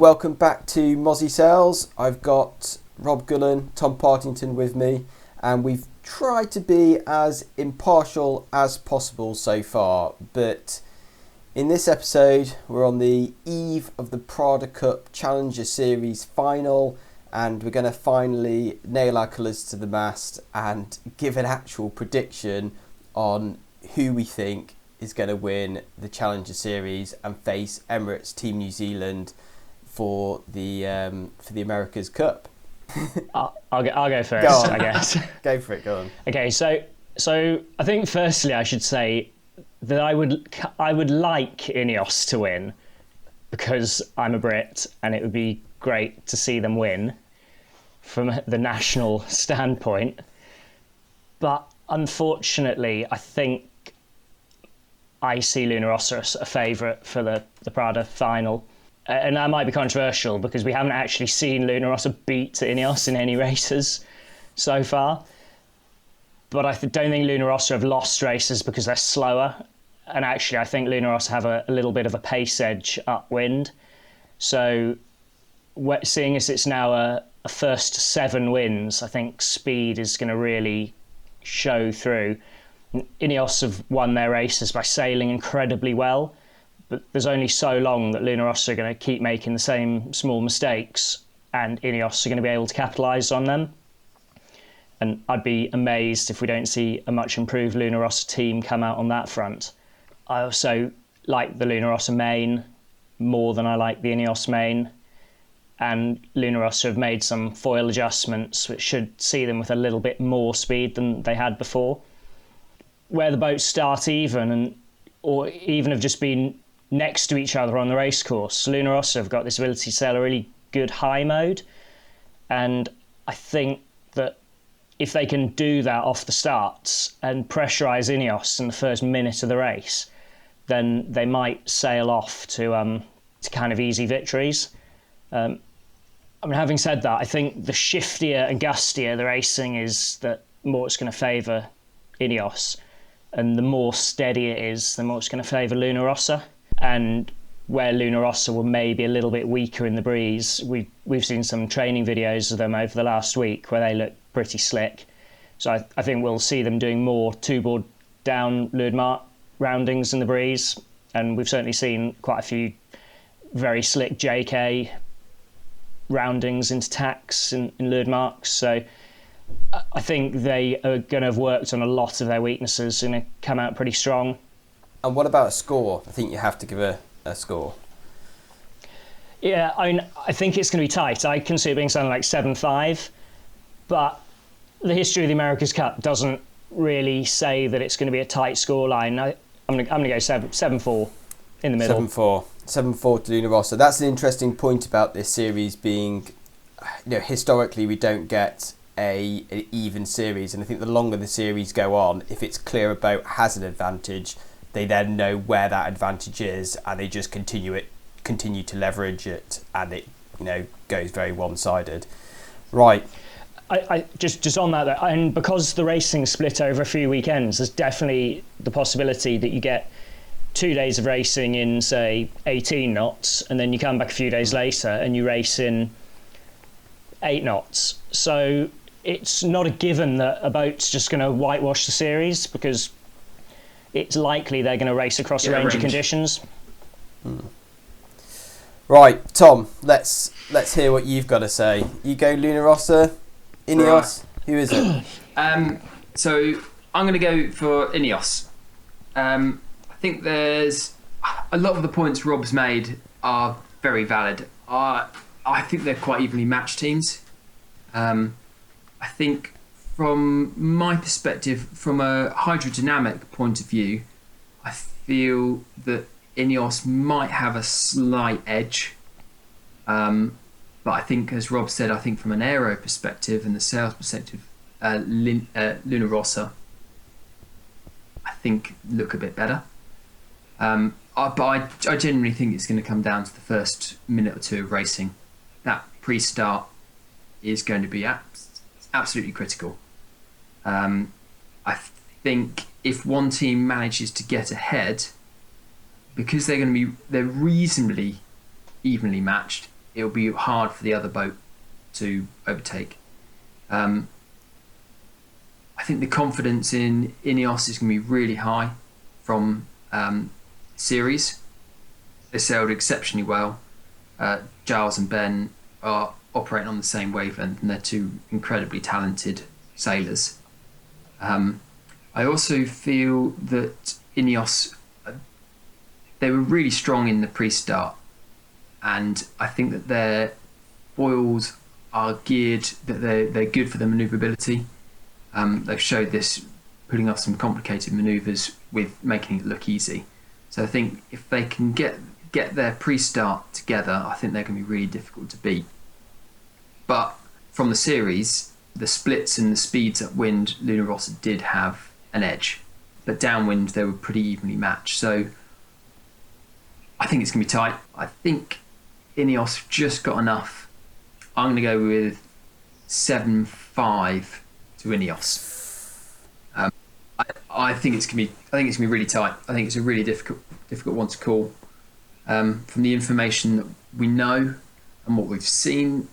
Welcome back to Mozzy Sales. I've got Rob Gullan, Tom Partington with me, and we've tried to be as impartial as possible so far, but in this episode we're on the eve of the Prada Cup Challenger Series final, and we're going to finally nail our colours to the mast and give an actual prediction on who we think is going to win the Challenger Series and face Emirates Team New Zealand for the America's Cup. I'll go first, go on. I guess. Go for it, go on. Okay, so I think firstly I should say that I would like Ineos to win because I'm a Brit and it would be great to see them win from the national standpoint. But unfortunately, I think I see Luna Rossa as a favourite for the Prada final. And that might be controversial because we haven't actually seen Luna Rossa beat Ineos in any races so far. But I don't think Luna Rossa have lost races because they're slower. And actually, I think Luna Rossa have a little bit of a pace edge upwind. So seeing as it's now a first 7 wins, I think speed is going to really show through. Ineos have won their races by sailing incredibly well. But there's only so long that Luna Rossa are going to keep making the same small mistakes and Ineos are going to be able to capitalise on them. And I'd be amazed if we don't see a much improved Luna Rossa team come out on that front. I also like the Luna Rossa main more than I like the Ineos main. And Luna Rossa have made some foil adjustments which should see them with a little bit more speed than they had before. Where the boats start even or even have just been next to each other on the race course, Luna Rossa have got this ability to sail a really good high mode, and I think that if they can do that off the starts and pressurise Ineos in the first minute of the race, then they might sail off to kind of easy victories. Having said that, I think the shiftier and gustier the racing is, that more it's going to favour Ineos, and the more steady it is, the more it's going to favour Luna Rossa. And where Luna Rossa were maybe a little bit weaker in the breeze, we've seen some training videos of them over the last week where they look pretty slick. So I think we'll see them doing more two-board down leeward mark roundings in the breeze. And we've certainly seen quite a few very slick JK roundings into tacks in leeward marks. So I think they are going to have worked on a lot of their weaknesses and come out pretty strong. And what about a score? I think you have to give a score. Yeah, I think it's going to be tight. I can see it being something like 7-5, but the history of the America's Cup doesn't really say that it's going to be a tight scoreline. I'm going to go 7-4 in the middle. 7-4 to Luna Rossa. That's an interesting point about this series being, historically we don't get an even series, and I think the longer the series go on, if it's clear a boat has an advantage, they then know where that advantage is and they just continue to leverage it, and it goes very one-sided. Right. I just on that though, and because the racing split over a few weekends, there's definitely the possibility that you get 2 days of racing in, say, 18 knots, and then you come back a few days later and you race in 8 knots. So it's not a given that a boat's just going to whitewash the series, because it's likely they're going to race across a range of conditions. Right, Tom, let's hear what you've got to say. You go Luna Rossa, Ineos, right. Who is it? So I'm going to go for Ineos. I think there's a lot of the points Rob's made are very valid. I think they're quite evenly matched teams. I think from my perspective, from a hydrodynamic point of view, I feel that Ineos might have a slight edge. But I think, as Rob said, I think from an aero perspective and the sales perspective, Luna Rossa, I think, look a bit better. But I genuinely think it's going to come down to the first minute or two of racing. That pre-start is going to be absolutely critical. I think if one team manages to get ahead, because they're reasonably evenly matched, it'll be hard for the other boat to overtake. I think the confidence in Ineos is going to be really high from series. They sailed exceptionally well. Giles and Ben are operating on the same wavelength, and they're two incredibly talented sailors. I also feel that Ineos, they were really strong in the pre-start, and I think that their foils are geared, that they're good for the manoeuvrability. They've showed this, putting off some complicated manoeuvres with making it look easy. So I think if they can get their pre-start together, I think they're going to be really difficult to beat. But from the series, the splits and the speeds upwind, Luna Rossa did have an edge, but downwind they were pretty evenly matched. So I think it's going to be tight. I think Ineos just got enough. I'm going to go with 7-5 to Ineos. I think it's going to be really tight. I think it's a really difficult one to call. From the information that we know and what we've seen,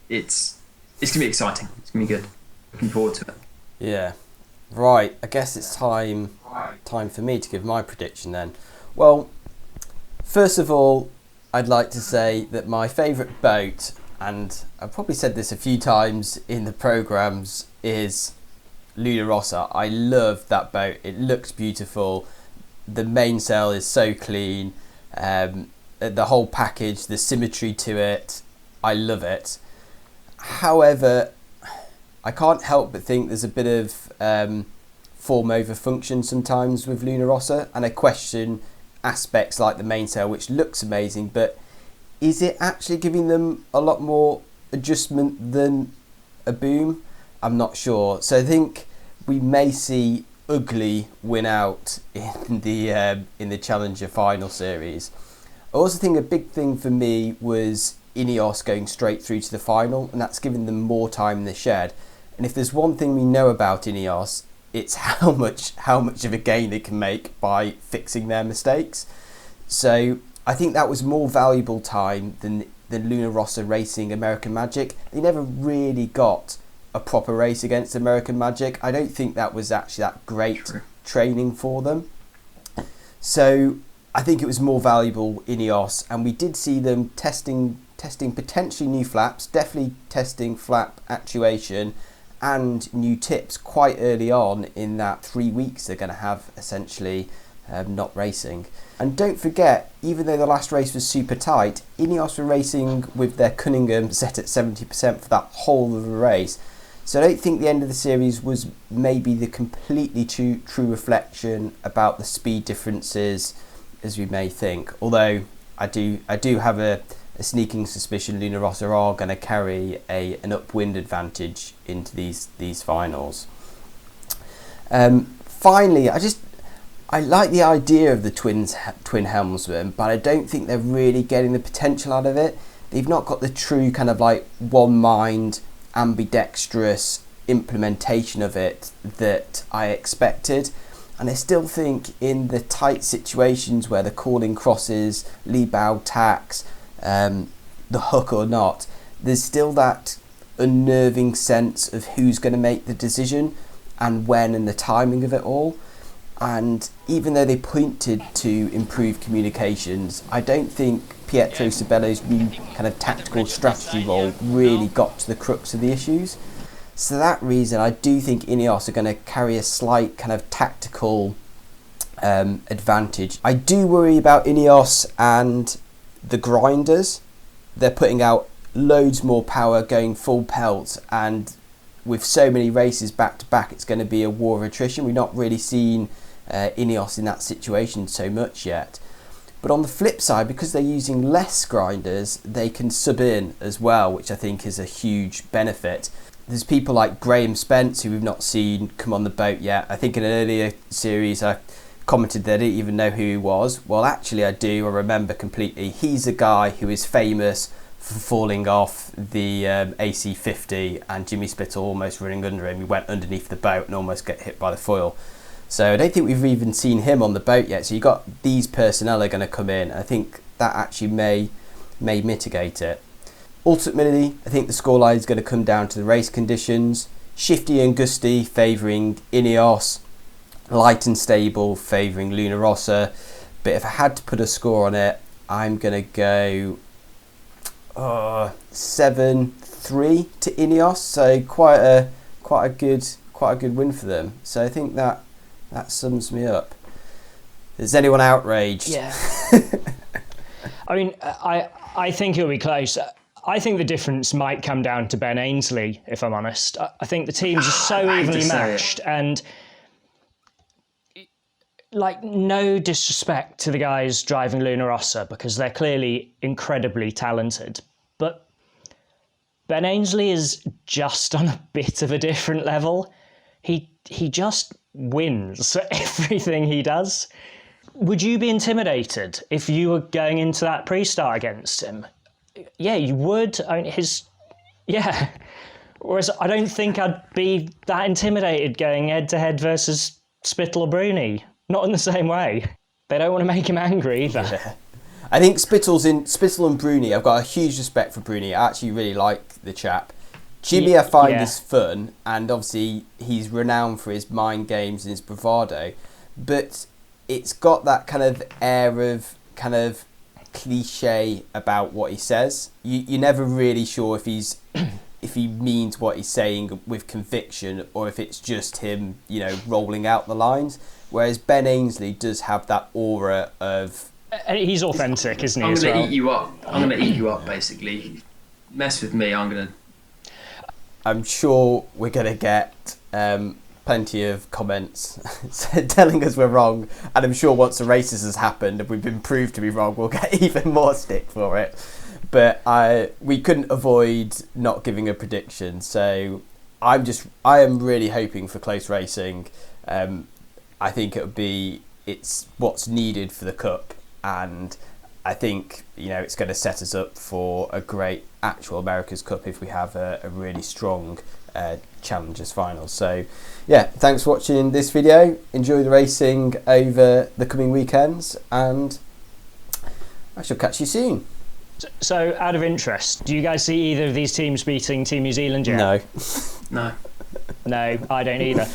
it's going to be exciting. It's going to be good. Looking forward to it. Yeah. Right. I guess it's time for me to give my prediction then. Well, first of all, I'd like to say that my favourite boat, and I've probably said this a few times in the programmes, is Luna Rossa. I love that boat. It looks beautiful. The mainsail is so clean. The whole package, the symmetry to it, I love it. However, I can't help but think there's a bit of form over function sometimes with Luna Rossa, and I question aspects like the mainsail, which looks amazing, but is it actually giving them a lot more adjustment than a boom? I'm not sure. So I think we may see ugly win out in the Challenger final series. I also think a big thing for me was Ineos going straight through to the final, and that's given them more time in the shed. And if there's one thing we know about Ineos, it's how much of a gain they can make by fixing their mistakes. So I think that was more valuable time than Luna Rossa racing American Magic. They never really got a proper race against American Magic. I don't think that was actually that great training for them. So I think it was more valuable Ineos, and we did see them testing potentially new flaps, definitely testing flap actuation and new tips quite early on in that 3 weeks they're going to have essentially not racing. And don't forget, even though the last race was super tight, Ineos were racing with their Cunningham set at 70% for that whole of the race. So I don't think the end of the series was maybe the completely true reflection about the speed differences as we may think. Although I do have a sneaking suspicion Luna Rossa are going to carry an upwind advantage into these finals. Finally, I like the idea of the twin helmsmen, but I don't think they're really getting the potential out of it. They've not got the true kind of like one mind, ambidextrous implementation of it that I expected. And I still think in the tight situations where they're calling crosses, lee bow tacks, the hook or not, there's still that unnerving sense of who's going to make the decision and when and the timing of it all. And even though they pointed to improved communications, I don't think Pietro Sabello's new kind of tactical strategy role really got to the crux of the issues. So for that reason, I do think Ineos are going to carry a slight kind of tactical advantage. I do worry about Ineos and the grinders. They're putting out loads more power, going full pelt, and with so many races back to back, it's going to be a war of attrition. We've not really seen Ineos in that situation so much yet. But on the flip side, because they're using less grinders, they can sub in as well, which I think is a huge benefit. There's people like Graeme Spence, who we've not seen come on the boat yet. I think in an earlier series I commented that I didn't even know who he was. Well, actually I do. I remember completely. He's a guy who is famous for falling off the AC50 and Jimmy Spittle almost running under him. He went underneath the boat and almost got hit by the foil. So I don't think we've even seen him on the boat yet. So you got these personnel are going to come in. I think that actually may may mitigate it. Ultimately, I think the scoreline is going to come down to the race conditions. Shifty and gusty favouring Ineos, light and stable favouring Luna Rossa. But if I had to put a score on it, I'm going to go 7-3 to Ineos. So quite a good win for them. So I think that sums me up. Is anyone outraged? Yeah. I mean, I think it'll be close. I think the difference might come down to Ben Ainsley, if I'm honest. I think the teams are so evenly matched, and like, no disrespect to the guys driving Luna Rossa, because they're clearly incredibly talented, but Ben Ainsley is just on a bit of a different level. He just wins everything he does. Would you be intimidated if you were going into that pre-start against him? Yeah, you would. I mean, yeah. Whereas I don't think I'd be that intimidated going head-to-head versus Spittle or Bruni. Not in the same way. They don't want to make him angry either. Yeah. I think Spittle and Bruni, I've got a huge respect for Bruni. I actually really like the chap. Jimmy, I find is fun, and obviously he's renowned for his mind games and his bravado, but it's got that kind of air of kind of cliche about what he says. You're never really sure if he means what he's saying with conviction, or if it's just him, rolling out the lines. Whereas Ben Ainsley does have that aura of... He's authentic, isn't he? I'm going to eat you up. I'm going to eat you up, basically. Mess with me, I'm sure we're going to get plenty of comments telling us we're wrong, and I'm sure once the races has happened and we've been proved to be wrong, we'll get even more stick for it. But we couldn't avoid not giving a prediction, so I am really hoping for close racing. I think it's what's needed for the Cup, and I think it's going to set us up for a great actual America's Cup if we have a really strong Challengers final. So yeah, thanks for watching this video. Enjoy the racing over the coming weekends, and I shall catch you soon. So, out of interest, do you guys see either of these teams beating Team New Zealand yet? No. No. No, I don't either.